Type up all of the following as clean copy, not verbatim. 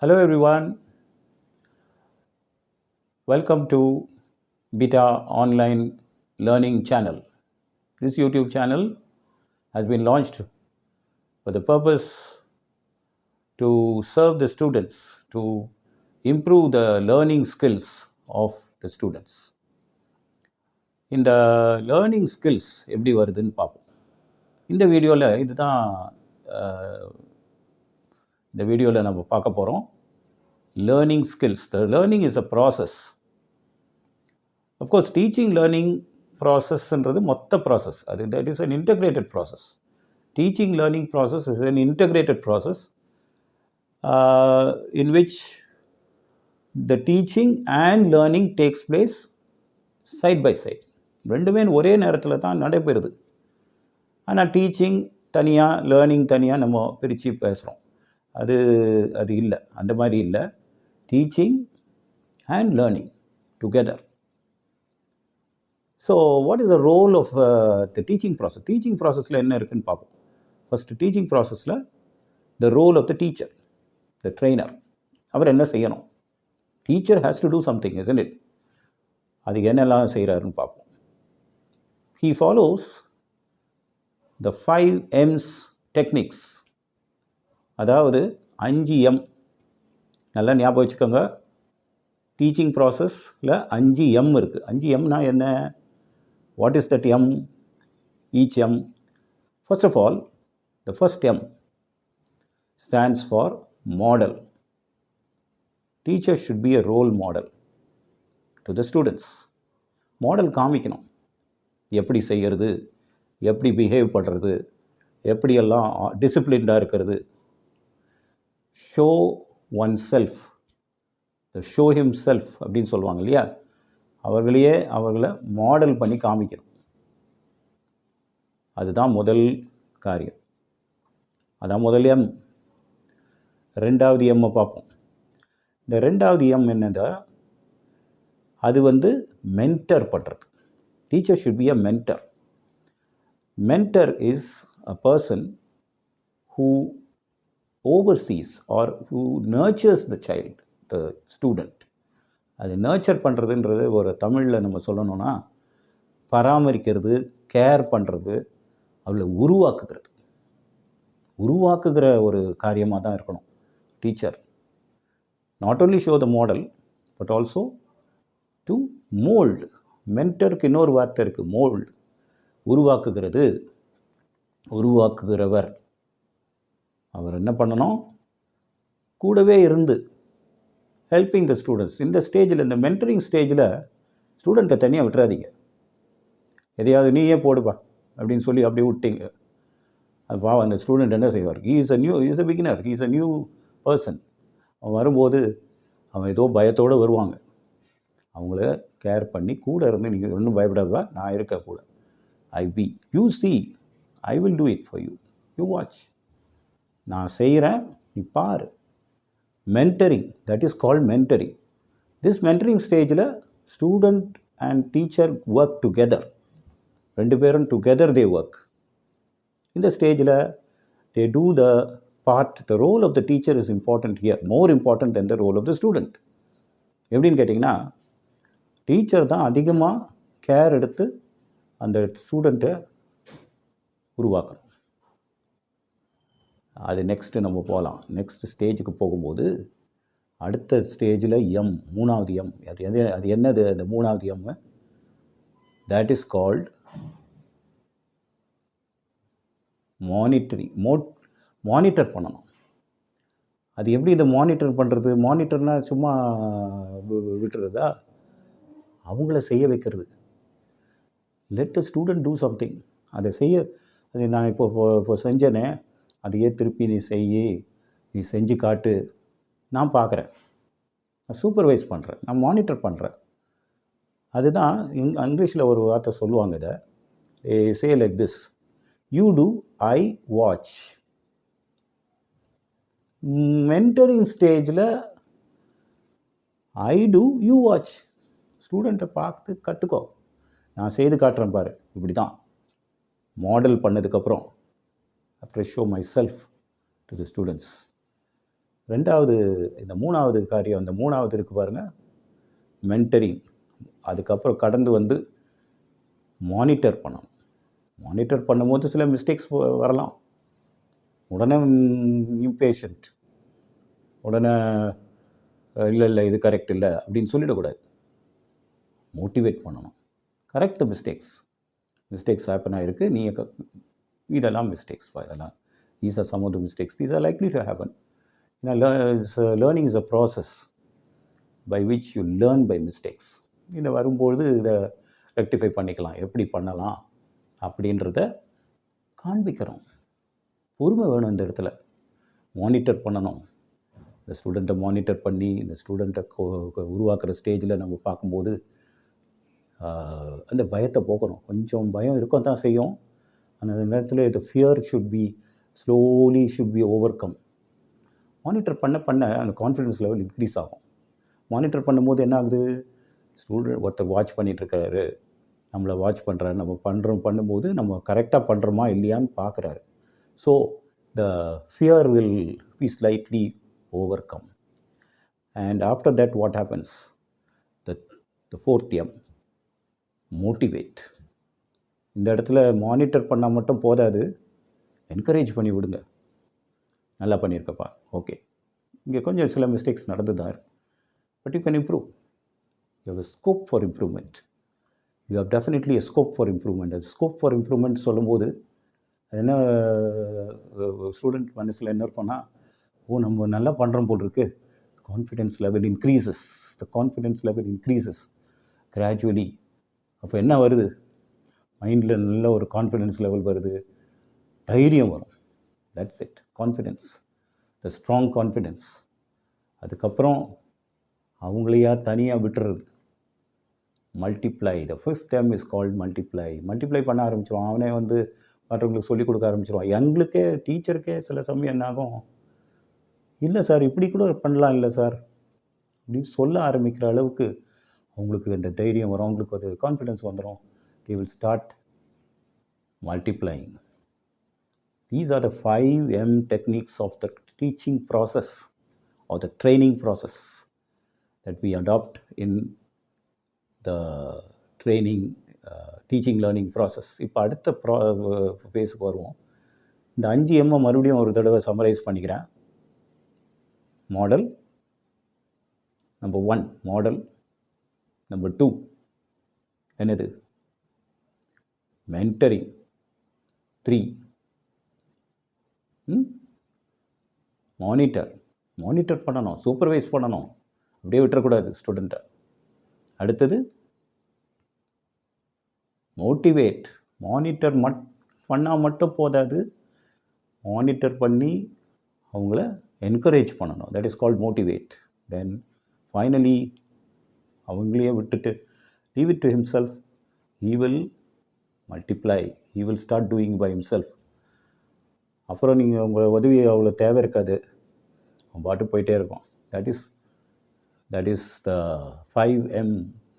Hello everyone, welcome to Beta Online Learning Channel. This YouTube channel has been launched for the purpose to serve the students, to improve the learning skills of the students. இந்த learning skills எப்படி வருதுன்னு பார்ப்போம். இந்த வீடியோவில் இதுதான் இந்த வீடியோவில் நம்ம பார்க்க போகிறோம். Learning skills. The learning is a process. Of course teaching learning ப்ராசஸ்ன்றது மொத்த ப்ராசஸ். அது that is an integrated process. Teaching learning process is an integrated process in which the teaching and learning takes place side by side. ரெண்டுமே ஒரே நேரத்தில் தான் நடைபெறுது. ஆனால் teaching தனியாக, லேர்னிங் தனியாக நம்ம பிரித்து பேசுகிறோம். அது இல்லை, அந்த மாதிரி இல்லை. Teaching and learning together. So what is the role of the teaching process? Teaching ப்ராசஸில் என்ன இருக்குதுன்னு பார்ப்போம். ஃபஸ்ட்டு டீச்சிங் ப்ராசஸில் the role of the teacher, the trainer. அவர் என்ன செய்யணும்? Teacher has to do something, isn't it? அது என்னெல்லாம் செய்கிறாருன்னு பார்ப்போம். He follows the 5 M's techniques. அதாவது 5 M. நல்லா ஞாபகம் வச்சுக்கோங்க. டீச்சிங் ப்ராசஸில் 5 M இருக்குது. 5 Mனா என்ன? What is that M? Each M. First of all, the first M stands for model. Teacher should be a role model to the students. Model காமிக்கணும். எப்படி செய்கிறது, எப்படி பிஹேவ் பண்ணுறது, எப்படியெல்லாம் டிசிப்ளின்டாக இருக்கிறது. Show one self, the show him self அப்படின்னு சொல்லுவாங்க இல்லையா? அவர்களை மாடல் பண்ணி காமிக்கணும். அதுதான் முதல் காரியம். அதான் முதல் எம். ரெண்டாவது எம்மை பார்ப்போம். இந்த ரெண்டாவது எம் என்னதா? அது மென்டர் பண்ணுறது. Teacher should be a mentor. Mentor is a person who oversees or who nurtures the child, the student. அது நர்ச்சர் பண்ணுறதுன்றது ஒரு தமிழில் நம்ம சொல்லணும்னா பராமரிக்கிறது, கேர் பண்ணுறது, அவளை உருவாக்குகிற ஒரு காரியமாக தான் இருக்கணும் teacher. Not only show the model but also to mould. மென்டருக்கு இன்னொரு வார்த்தை இருக்குது, மோல்டு. உருவாக்குகிறவர். அவர் என்ன பண்ணணும்? கூடவே இருந்து ஹெல்பிங் த ஸ்டூடெண்ட்ஸ். இந்த ஸ்டேஜில், இந்த மென்டரிங் ஸ்டேஜில் ஸ்டூடெண்ட்டை தனியாக விட்டுறாதீங்க. எதையாவது நீயே போடுப்பா அப்படின்னு சொல்லி அப்படியே விட்டீங்க, அது பாவம் அந்த ஸ்டூடெண்ட் என்ன செய்வார்? Is a beginner, is a new person. அவன் வரும்போது அவன் ஏதோ பயத்தோடு வருவாங்க. அவங்கள கேர் பண்ணி கூட இருந்து, நீங்கள் ஒன்றும் பயப்படாதா, நான் இருக்க கூட. You see, I will do it for you, you watch. நான் செய்கிறேன், நீ பாரு. Mentoring, that is called mentoring. This mentoring ஸ்டேஜில் student and teacher work together. ரெண்டு பேரும் டுகெதர் தே ஒர்க். இந்த ஸ்டேஜில் they do the part. The role of the teacher is important here, more important than the role of the student. எப்படின்னு கேட்டிங்கன்னா, teacher தான் அதிகமாக care எடுத்து அந்த ஸ்டூடெண்ட்டை உருவாக்கணும். அது நெக்ஸ்ட்டு நம்ம போகலாம். நெக்ஸ்ட் ஸ்டேஜுக்கு போகும்போது அடுத்த ஸ்டேஜில் எம், மூணாவது எம். அது என்னது? அந்த மூணாவது M, that is called monitoring. Monitor பண்ணணும். அது எப்படி இதை மானிட்டர் பண்ணுறது? மானிட்டர்னால் சும்மா விட்டுறதா? அவங்கள செய்ய வைக்கிறது. Let the student do something. அதை செய்ய, அது நான் இப்போ செஞ்சேனே, அதையே திருப்பி நீ செஞ்சு காட்டு. நான் பார்க்குறேன், நான் சூப்பர்வைஸ் பண்ணுறேன், நான் மானிட்டர் பண்ணுறேன். அதுதான் இங்கிலீஷில் ஒரு வார்த்தை சொல்லுவாங்க. இதை say like this: you do, I watch. Mentoring ஸ்டேஜில் ஐ டூ, யூ வாட்ச். ஸ்டூடெண்ட்டை பார்த்து கற்றுக்கோ. நான் செய்து காட்டுறேன் பாரு, இப்படி தான். மாடல் பண்ணதுக்கப்புறம், after I show myself to the students, ரெண்டாவது இந்த மூணாவது காரியம், அந்த மூணாவது இருக்குது பாருங்கள், மென்டரிங். அதுக்கப்புறம் கடந்து வந்து மானிட்டர் பண்ணணும். மானிட்டர் பண்ணும்போது சில மிஸ்டேக்ஸ் வரலாம். உடனே இம்பேஷண்ட், உடனே இல்லை இது கரெக்ட் இல்லை அப்படின்னு சொல்லிடக்கூடாது. மோட்டிவேட் பண்ணணும். கரெக்ட் மிஸ்டேக்ஸ் ஹேப்பன் ஆகிருக்கு, நீங்கள் இதெல்லாம் மிஸ்டேக்ஸ், இதெல்லாம் these are some of the mistakes, these are likely to happen. Learning is a process by which you learn by mistakes. இதை வரும்பொழுது இதை ரெக்டிஃபை பண்ணிக்கலாம், எப்படி பண்ணலாம் அப்படின்றத காண்பிக்கிறோம். பொறுமை வேணும் இந்த இடத்துல. மானிட்டர் பண்ணணும். இந்த ஸ்டூடெண்ட்டை மானிட்டர் பண்ணி இந்த ஸ்டூடெண்ட்டை உருவாக்குற ஸ்டேஜில் நம்ம பார்க்கும்போது அந்த பயத்தை போக்கணும். கொஞ்சம் பயம் இருக்கும் தான் செய்யும். அந்த நேரத்தில் இந்த fear slowly should be over come. Monitor பண்ண அந்த கான்ஃபிடென்ஸ் லெவல் இன்க்ரீஸ் ஆகும். மானிட்டர் பண்ணும்போது என்ன ஆகுது, ஸ்டூடெண்ட் ஒருத்தர் வாட்ச் பண்ணிகிட்ருக்காரு, நம்மளை வாட்ச் பண்ணுறாரு, நம்ம பண்ணும்போது நம்ம கரெக்டாக பண்ணுறோமா இல்லையான்னு பார்க்குறாரு. So the fear will be slightly over come. And after that what happens, the fourth M, motivate. இந்த இடத்துல மானிட்டர் பண்ணால் மட்டும் போதாது, என்கரேஜ் பண்ணி விடுங்க. நல்லா பண்ணியிருக்கப்பா, ஓகே, இங்கே கொஞ்சம் சில மிஸ்டேக்ஸ் நடந்து தான் இருக்கு, but you can improve. You have a scope for improvement. You have definitely a scope for improvement. அது ஸ்கோப் ஃபார் இம்ப்ரூவ்மெண்ட் சொல்லும்போது என்ன ஸ்டூடெண்ட் மனசில் என்ன இருக்கும்னா, நம்ம நல்லா பண்ணுறோம் போல் இருக்குது, கான்ஃபிடென்ஸ் லெவல் இன்க்ரீசஸ். த கான்ஃபிடென்ஸ் லெவல் இன்க்ரீசஸ் கிராஜுவலி. அப்போ என்ன வருது, மைண்டில் நல்ல ஒரு கான்ஃபிடென்ஸ் லெவல் வருது, தைரியம் வரும். That's it, confidence, the strong confidence. அதுக்கப்புறம் அவங்களையா தனியாக விட்டுறது, multiply. The fifth M is called multiply. Multiply பண்ண ஆரம்பிச்சிடுவான். அவனே வந்து மற்றவங்களுக்கு சொல்லிக் கொடுக்க ஆரம்பிச்சிடுவான். எங்களுக்கே, டீச்சருக்கே சில சமயம் என்ன ஆகும், இல்லை சார் இப்படி கூட பண்ணலாம் இல்லை சார் அப்படின்னு சொல்ல ஆரம்பிக்கிற அளவுக்கு அவங்களுக்கு அந்த தைரியம் வரும், அவங்களுக்கு அது கான்ஃபிடென்ஸ் வந்துடும். they will start multiplying. These are the 5M techniques of the teaching process or the training process that we adopt in the training, teaching learning process. இப்போ அடுத்த ஃபேஸுக்கு வருவோம். இந்த 5M மறுபடியும் ஒரு தடவை சம்மரைஸ் பண்ணிக்கிறேன். மாடல் நம்பர் 1, மாடல் நம்பர் 2 என்னது, மென்டரிங். 3 மானிட்டர் பண்ணணும், சூப்பர்வைஸ் பண்ணணும், அப்படியே விட்டுறக்கூடாது ஸ்டூடெண்ட்டை. அடுத்தது மோட்டிவேட். மானிட்டர் பண்ணால் மட்டும் போதாது, மானிட்டர் பண்ணி அவங்கள என்கரேஜ் பண்ணணும். That is called motivate. Then finally அவங்களையே விட்டுட்டு leave it to himself. he will multiply, he will start doing by himself. அப்புறம் நீங்கள் உங்கள் உதவி அவ்வளோ தேவை இருக்காது, அவன் பாட்டு போயிட்டே இருக்கும். that is the 5M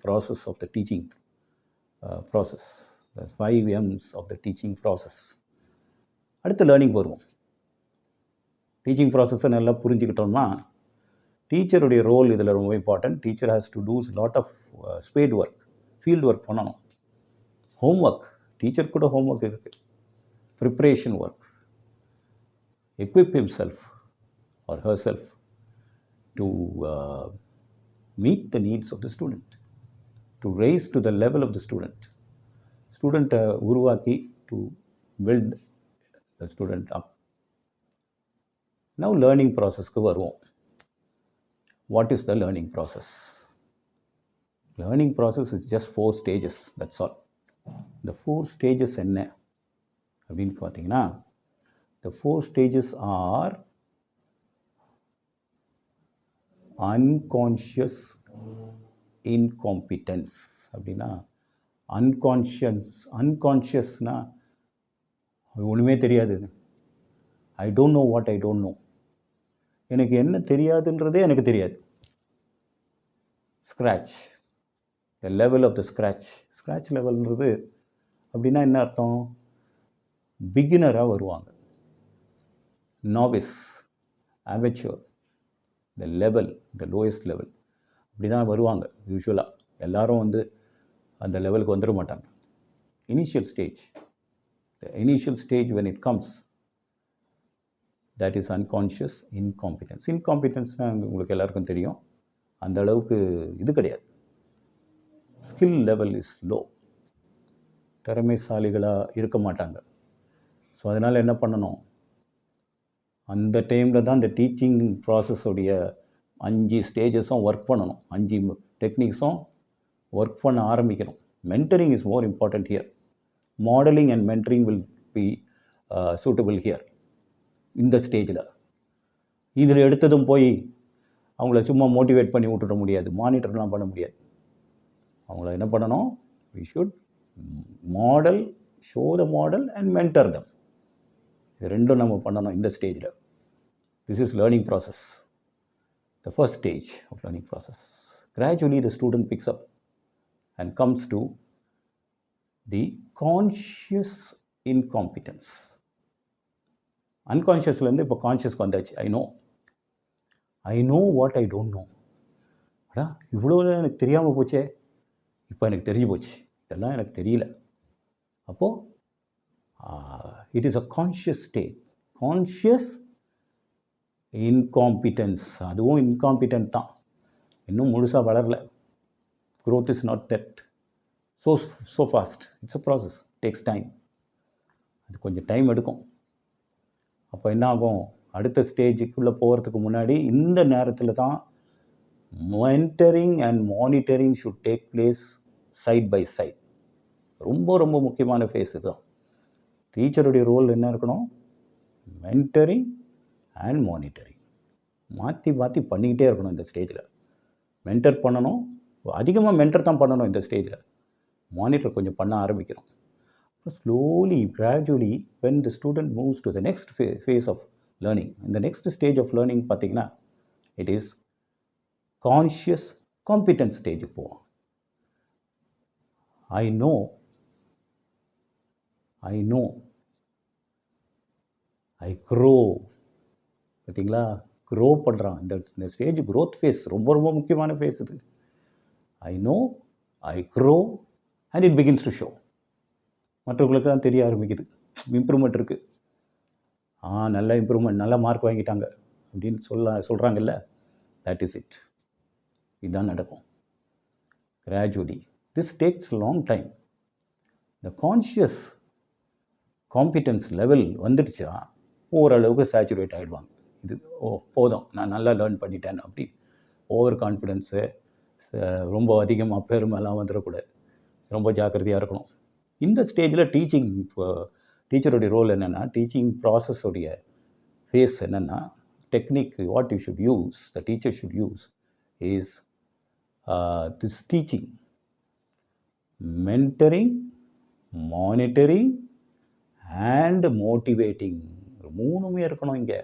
process of the teaching process. the 5M's of the teaching process. அடுத்து லேர்னிங் வருவோம். டீச்சிங் ப்ராசஸை நல்லா புரிஞ்சுக்கிட்டோம்னா, டீச்சருடைய ரோல் இதில் ரொம்ப important. Teacher has to do lot of spade work, field work பண்ணணும். ஹோம்ஒர்க், டீச்சர் கூட ஹோம்ஒர்க் இருக்குது. Preparation work, equip himself or herself to meet the needs of the student, to raise to the level of the student. Student உருவாக்கி to build the student up. Now learning processக்கு வருவோம். What is the learning process? Learning process is just 4 stages, that's all. The 4 stages என்ன அப்படின்னு பார்த்தீங்கன்னா, the 4 stages are unconscious incompetence. அப்படின்னா unconsciousனா ஒன்றுமே தெரியாது, I don't know what I don't know, எனக்கு என்ன தெரியாதுன்றதே எனக்கு தெரியாது. Scratch, the level of the scratch லெவல்ன்றது அப்படின்னா என்ன அர்த்தம், பிகினராக வருவாங்க, novice, amateur, the level, the lowest level. அப்படி தான் வருவாங்க யூஸ்வலாக. எல்லாரும் வந்து அந்த லெவலுக்கு வந்துட மாட்டாங்க. Initial stage, the initial stage when it comes, that is unconscious incompetence. இன்காம்பிட்டன்ஸ்னால் உங்களுக்கு எல்லாருக்கும் தெரியும், அந்த அளவுக்கு இது கிடையாது. ஸ்கில் லெவல் இஸ் லோ, திறமைசாலிகளாக இருக்க மாட்டாங்க. ஸோ அதனால் என்ன பண்ணணும், அந்த டைமில் தான் இந்த டீச்சிங் ப்ராசஸோடைய 5 ஸ்டேஜஸும் ஒர்க் பண்ணணும், 5 டெக்னிக்ஸும் ஒர்க் பண்ண ஆரம்பிக்கணும். Mentoring is more important here. Modelling and mentoring will be suitable here. இந்த ஸ்டேஜில் இதில் எடுத்ததும் போய் அவங்கள சும்மா மோட்டிவேட் பண்ணி விட்டுட முடியாது, மானிட்டர்லாம் பண்ண முடியாது. அவங்கள என்ன பண்ணணும், we should model, show the model and mentor them. இது ரெண்டும் நம்ம பண்ணணும் இந்த ஸ்டேஜில். This is learning process, the first stage of learning process. Gradually the student picks up and comes to the conscious incompetence. அன்கான்ஷியஸ்லேருந்து இப்போ கான்ஷியஸ்க்கு வந்தாச்சு. I know what I don't no. அடா இவ்வளோ எனக்கு தெரியாமல் போச்சே, இப்போ எனக்கு தெரிஞ்சு போச்சு, இதெல்லாம் எனக்கு தெரியல. அப்போது it is a conscious state. Conscious incompetence, அதுவும் இன்காம்பிட்டன்ட் தான், இன்னும் முழுசாக வளரல. growth is not that so fast. It's a process, takes time. அது கொஞ்சம் டைம் எடுக்கும். அப்போ என்ன ஆகும், அடுத்த ஸ்டேஜுக்குள்ளே போகிறதுக்கு முன்னாடி இந்த நேரத்தில் தான் mentoring and monitoring should take place side by side. ரொம்ப ரொம்ப முக்கியமான ஃபேஸ் இதுதான். டீச்சருடைய ரோல் என்ன இருக்கணும், மென்டரிங் அண்ட் மானிட்டரிங் மாற்றி மாற்றி பண்ணிக்கிட்டே இருக்கணும். இந்த ஸ்டேஜில் மென்டர் பண்ணணும், அதிகமாக மென்டர் தான் பண்ணணும். இந்த ஸ்டேஜில் மானிட்டர் கொஞ்சம் பண்ண ஆரம்பிக்கணும். Slowly, gradually, when the student moves to the next phase of learning, in the next stage of learning பார்த்தீங்கன்னா, it is conscious competence stage. போவோம். I know, I grow. பார்த்தீங்களா, க்ரோ பண்ணுறான். இந்த ஸ்டேஜ் க்ரோத் ஃபேஸ், ரொம்ப ரொம்ப முக்கியமான face இது. I know, I grow and it begins to show. மற்றவங்களுக்கு தான் தெரிய ஆரம்பிக்குது, இம்ப்ரூவ்மெண்ட் இருக்குது. நல்ல இம்ப்ரூவ்மெண்ட், நல்ல மார்க் வாங்கிட்டாங்க அப்படின்னு சொல்கிறாங்கல்ல, தட் இஸ் இட். இதுதான் நடக்கும் gradually. This takes long time. இந்த கான்ஷியஸ் காம்பிட்டன்ஸ் லெவல் வந்துடுச்சா ஓரளவுக்கு சேச்சுரேட் ஆகிடுவாங்க. இது போதும், நான் நல்லா லேர்ன் பண்ணிட்டேன் அப்படி. ஓவர் கான்ஃபிடென்ஸு, ரொம்ப அதிகமாக பெருமைலாம் வந்துடக்கூடாது, ரொம்ப ஜாக்கிரதையாக இருக்கணும். இந்த ஸ்டேஜில் டீச்சருடைய ரோல் என்னென்னா, டீச்சிங் ப்ராசஸோடைய ஃபேஸ் என்னென்னா, technique what you should use, the teacher should use is this teaching, mentoring, monitoring and motivating. மூணுமே இருக்கணும். இங்கே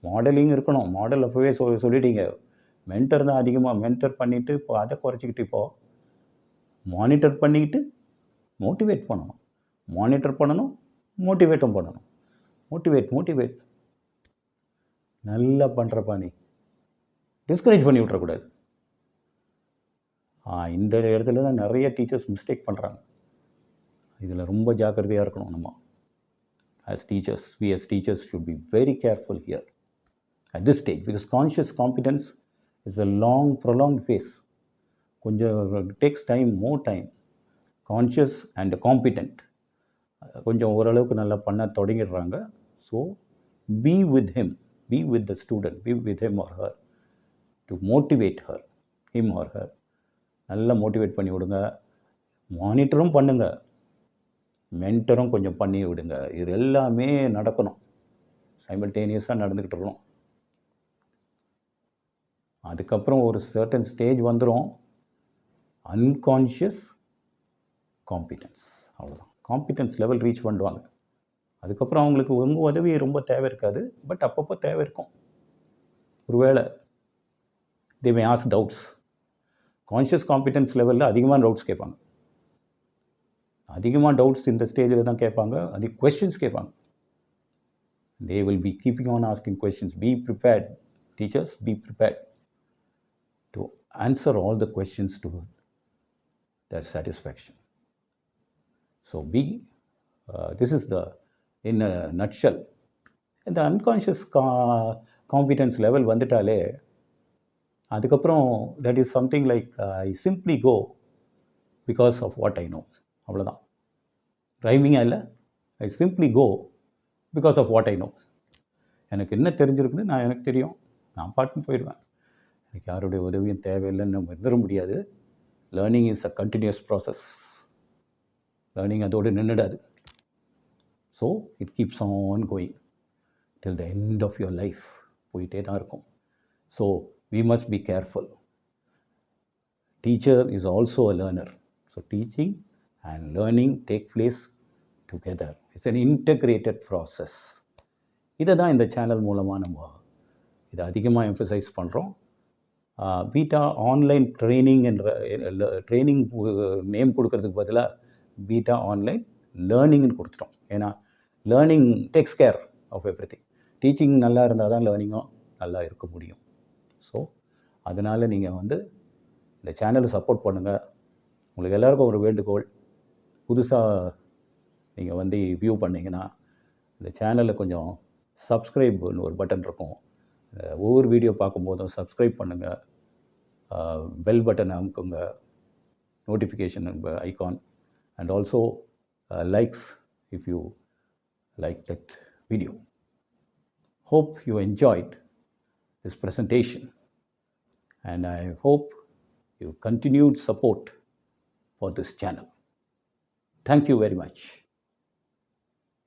மாடலிங் இருக்கணும். மாடல் அப்போவே சொல்லிட்டீங்க. மென்டர் தான் அதிகமாக மென்டர் பண்ணிவிட்டு இப்போ அதை குறைச்சிக்கிட்டு இப்போது மானிட்டர் பண்ணிக்கிட்டு மோட்டிவேட் பண்ணணும். மானிட்டர் பண்ணணும், மோட்டிவேட்டும் பண்ணணும். மோட்டிவேட் நல்லா பண்ணுறப்பா, நீ டிஸ்கரேஜ் பண்ணி விட்றக்கூடாது. இந்த இடத்துல தான் நிறைய டீச்சர்ஸ் மிஸ்டேக் பண்ணுறாங்க. இதில் ரொம்ப ஜாக்கிரதையாக இருக்கணும். நம்ம as teachers should be very careful here at this stage, because conscious competence is a long prolonged phase. கொஞ்சம் takes time, more time. Conscious and competent கொஞ்சம் ஓரளவுக்கு நல்லா பண்ண தொடங்கிடுறாங்க. So be with him, be with the student, be with him or her to motivate her, him or her. நல்லா motivate பண்ணி விடுங்க. மானிட்டரும் பண்ணுங்கள், மென்டரும் கொஞ்சம் பண்ணி விடுங்க. இது எல்லாமே நடக்கணும், சைமல்டேனியஸாக நடந்துக்கிட்டு இருக்கணும். அதுக்கப்புறம் ஒரு சர்டன் ஸ்டேஜ் வந்துடும், அன்கான்ஷியஸ் காம்பிட்டன்ஸ். அவ்வளோதான், காம்பிட்டன்ஸ் லெவல் ரீச் பண்ணுவாங்க. அதுக்கப்புறம் அவங்களுக்கு உங்கள் உதவி ரொம்ப தேவை இருக்காது, பட் அப்பப்போ தேவை இருக்கும். ஒருவேளை they may ask doubts. Conscious competence லெவலில் அதிகமான டவுட்ஸ் கேட்பாங்க. அதிகமாக டவுட்ஸ் இந்த ஸ்டேஜில் தான் கேட்பாங்க. அதிக கொஸ்டின்ஸ் கேட்பாங்க. They will be keeping on asking questions. Be prepared, Teachers, be prepared to answer all the questions to their satisfaction. So this is in a nutshell. இந்த அன்கான்ஷியஸ் காம்பிடன்ஸ் லெவல் வந்துட்டாலே அதுக்கப்புறம் that is something like I simply go because of what I know. அவ்வளோதான். ரைமிங்காக இல்லை, I simply go because of what I know. எனக்கு என்ன தெரிஞ்சிருக்குன்னு எனக்கு தெரியும், நான் பாட்டுன்னு போயிடுவேன். எனக்கு யாருடைய உதவியும் தேவையில்லைன்னு நம்ம இருந்துட முடியாது. Learning is a continuous process. Learning அதோடு நின்றுடாது. So it keeps on going till the end of your life. போயிட்டே தான் இருக்கும். So we must be careful. Teacher is also a learner. So teaching and learning take place together. It's an integrated process. இதை தான் இந்த channel மூலமாக நம்ம இதை அதிகமாக எம்ஃபசைஸ் பண்ணுறோம். பீட்டா ஆன்லைன் ட்ரைனிங் என்ற ட்ரைனிங் நேம் கொடுக்கறதுக்கு பதிலாக பீட்டா ஆன்லைன் லேர்னிங்னு கொடுத்துட்டோம். ஏன்னா learning takes care of everything. Teaching நல்லா இருந்தால் தான் லேர்னிங்கும் நல்லா இருக்க முடியும். ஸோ அதனால் நீங்கள் இந்த சேனலை சப்போர்ட் பண்ணுங்கள். உங்களுக்கு எல்லாருக்கும் ஒரு வேண்டுகோள், புதுசாக நீங்கள் வியூ பண்ணிங்கன்னா இந்த சேனலில் கொஞ்சம் சப்ஸ்கிரைப்னு ஒரு பட்டன் இருக்கும். ஒவ்வொரு வீடியோ பார்க்கும்போதும் சப்ஸ்கிரைப் பண்ணுங்கள், பெல் பட்டன் அமுக்குங்க, notification icon, and also likes if you like that video. Hope you enjoyed this presentation, and I hope you continued support for this channel. Thank you very much.